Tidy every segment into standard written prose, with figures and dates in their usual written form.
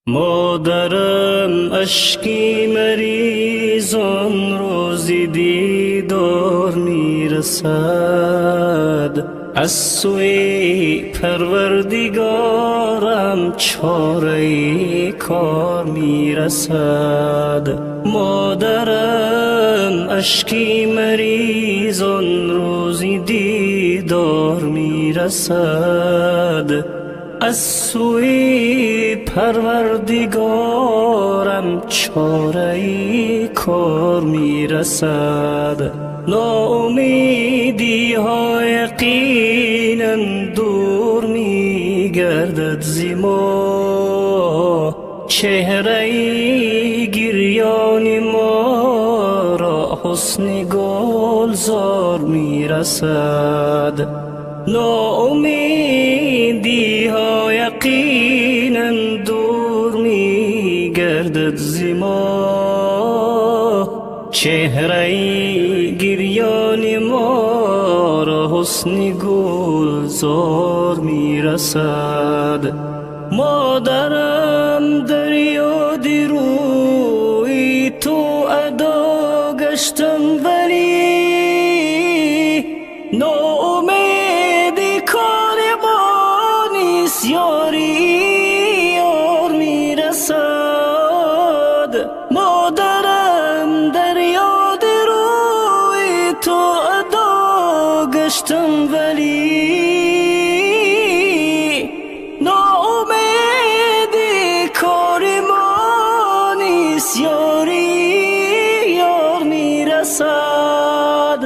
مادرم اشکی مریز آن روزی دیدار میرسد، از سوی پروردگارم چاره کار میرسد. مادرم اشکی مریز آن روزی دیدار میرسد، از سوی پروردگارم چاره کار میرسد. ناامیدی ها یقینا دور میگردد ز ما، چهره گریان ما را حسن گلزار میرسد. ناامیدی ها یقینا دور میگردد ز ما، چهره گریان ما را حسن گلزار میرسد. مادرم در یاد روی تو ادا گشتم، ولی ناامیدی کار ما نیست، یاری یار میرسد. مادرم در یاد روی تو ادا گشتم، ولی ناامیدی کار ما نیست، یاری یار میرسد.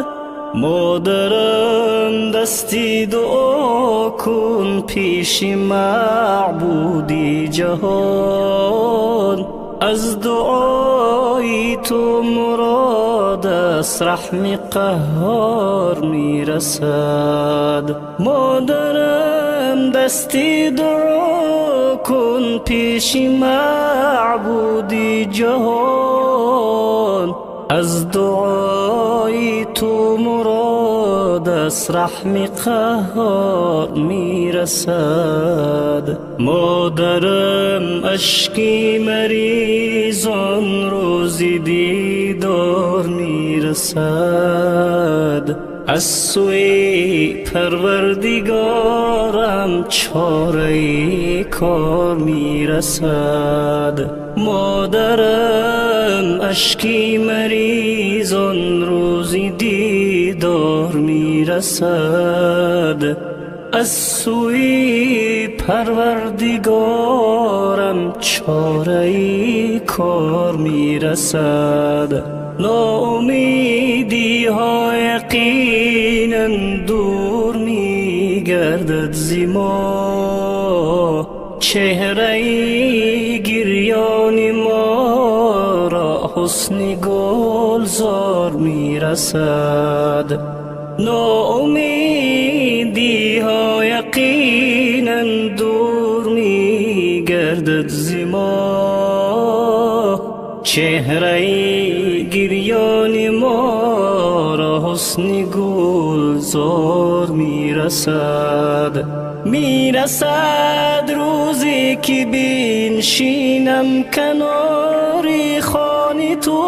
مادرم دستی دعا کن پیش معبودی جهان، از دعای تو مراد است رحم قهار میرسد. مادرم دستی دعا کن پیش معبودی جهان، از دعای تو مراد است رحم قهار میرسد. مادرم اشکی مریز آن روزی دیدار میرسد، از سوی پروردگارم چاره کار میرسد. مادرم اشکی مریز آن روزی دیدار میرسد، از سوی پروردگارم چاره کار میرسد. ناامیدی ها یقینا دور میگردد ز ما، چهره گریان ما را حسن گلزار میرسد. ناامیدی ها یقینا دور میگردد ز ما، چهره گریان ما را حسن گلزار میرسد. میرسد روزی که بنشینم کنار خانه تو،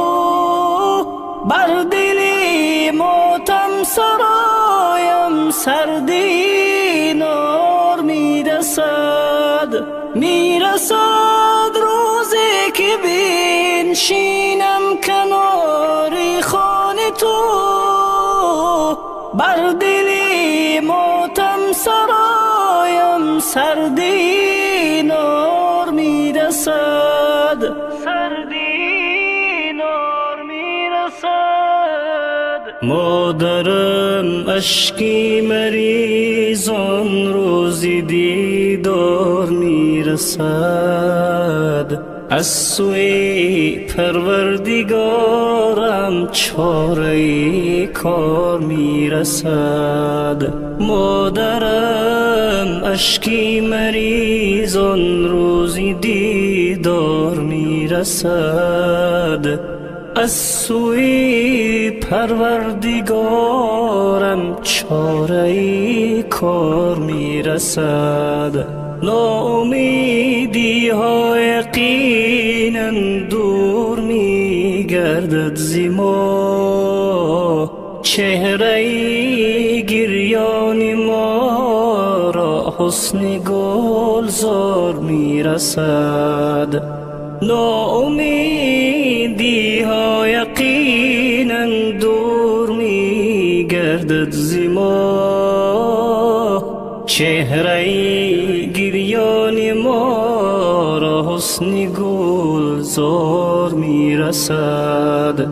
بر دلی ماتم سرایم سردی نار میرسد. میرسد روزی که بنشینم کنار خانه تو، بر دلی ماتم سرایم سردی نار میرسد. سردی نار میرسد. مادرم اشکی مریز آن روزی دیدار میرسد، از سوی پروردگارم چاره کار میرسد. مادرم اشکی مریز آن روزی دیدار میرسد، از سوی پروردگارم چاره کار میرسد. ناامیدی ها یقینا دور می گردد زی ما، چهره گریان ما را حسن گلزار می رسد. ناامیدی ها یقینا دور می گردد زی ما، چهره گریان ما را حسن گلزار می رسد.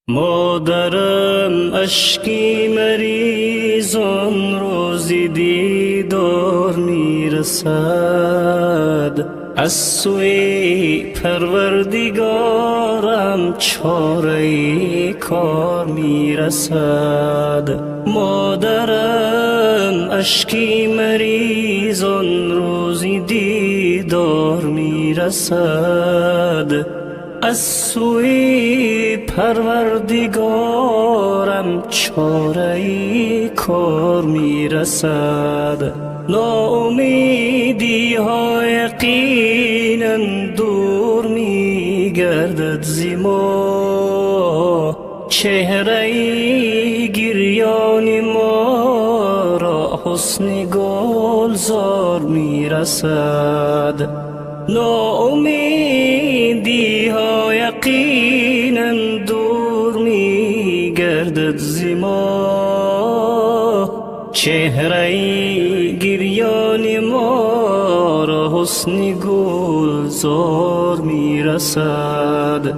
مادرم اشکی مریز آن روزی دیدار میرسد، از سوی پروردگارم چاره کار میرسد. مادرم اشکی مریز آن روزی دیدار میرسد، از سوی پروردگارم چاره کار میرسد. ناامیدی ها یقینا دور میگردد زی ما، چهره گریان ما را حسن گلزار میرسد. ناامیدی ها یقینا دور میگردد زی ما، چهره گریان ما را حسن گلزار میرسد.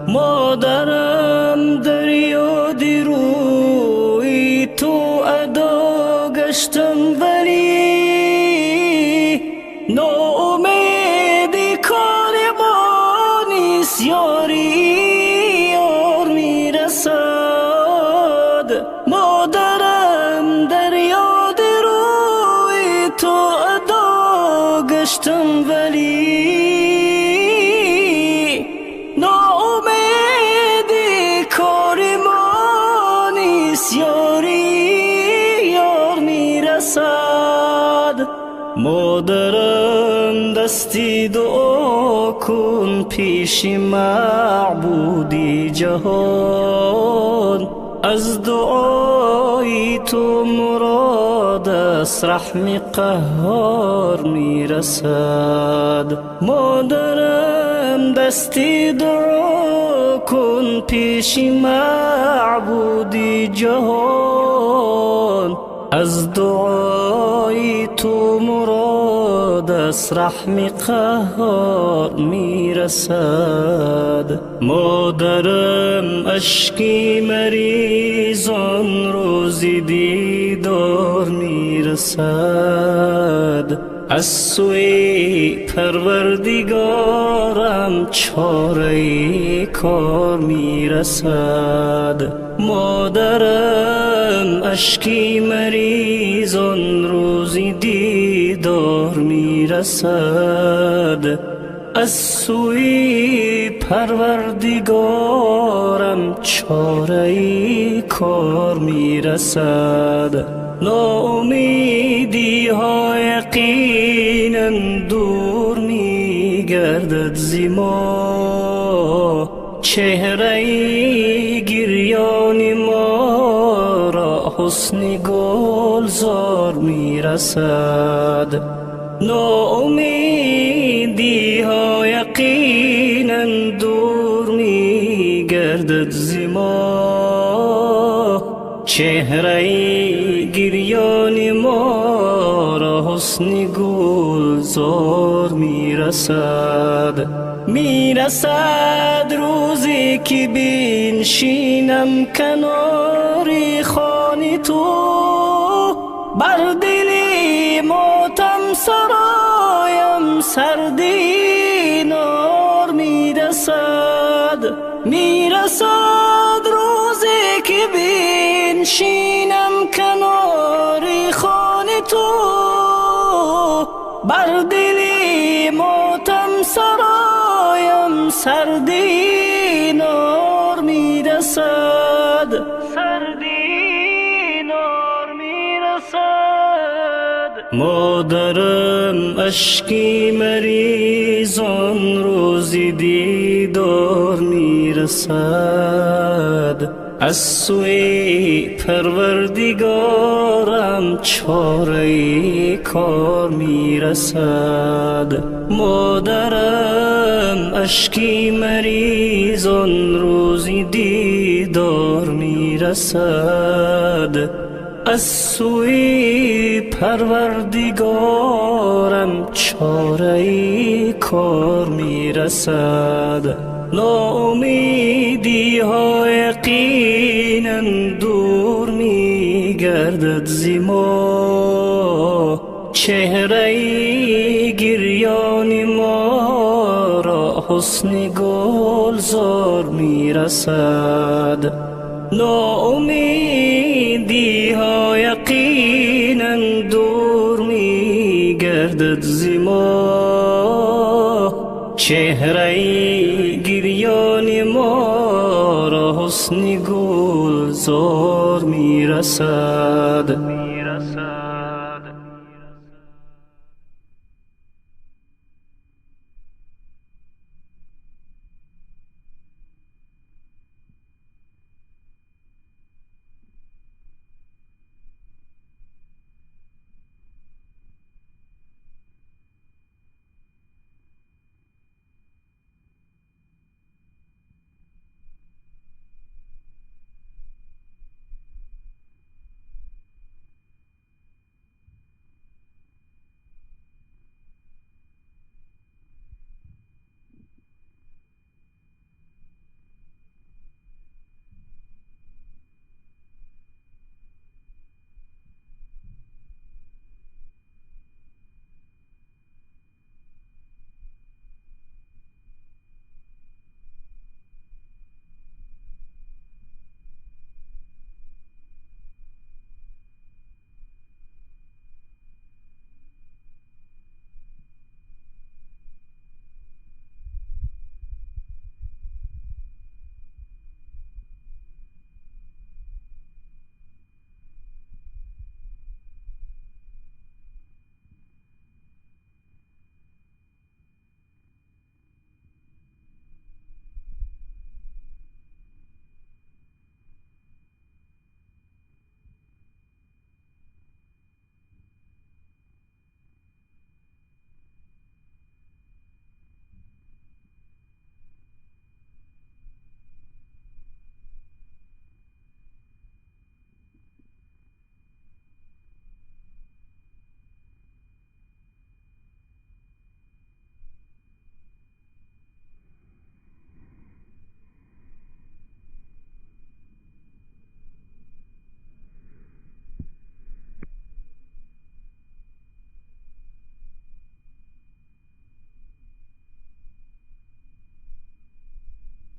مادرم در یاد روی تو ادا گشتم، ولی ناامیدی کار ما نیست، یاری یار میرسد. مادرم در یاد روی تو ادا گشتم، ولی ناامیدی کار ما نیست، یاری یار میرسد. مادرم دستی دعا کن پیش معبودی جهان، از دعای تو مراد است رحم قهار میرسد. مادرم مادرم دستی دعا کن پیش معبودی جهان، از دعای تو مراد از رحم قهار میرسد. مادرم اشکی مریز آن روزی دیدار میرسد، از سوی پروردگارم چاره کار میرسد. مادرم اشکی مریز آن روزی دیدار میرسد، از سوی پروردگارم چاره کار میرسد. ناامیدی ها یقینا دور میگردد ز ما، چهره گریان ما را حسن گلزار میرسد. ناامیدی ها یقینا دور میگردد ز ما، چهره گریان ما را حسن گلزار میرسد. میرسد روزی که بنشینم کنار خانه تو، بر دلی ماتم سرایم سردی نار میرسد. میرسد روزی که بنشینم کنار خانه تو، بر دلی ماتم سرایم سردی نار میرسد. سردی نار میرسد. مادرم اشکی مریز آن روزی دیدار میرسد، از سوی پروردگارم چاره کار میرسد. مادرم اشکی مریز آن روزی دیدار میرسد، از سوی پروردگارم چاره کار میرسد. ناامیدی ها یقینا دور میگردد ز ما، چهره گریان ما را حسن گلزار میرسد. ناامیدی ها یقینا دور میگردد ز ما، چهره گریان ما را حسن گلزار میرسد.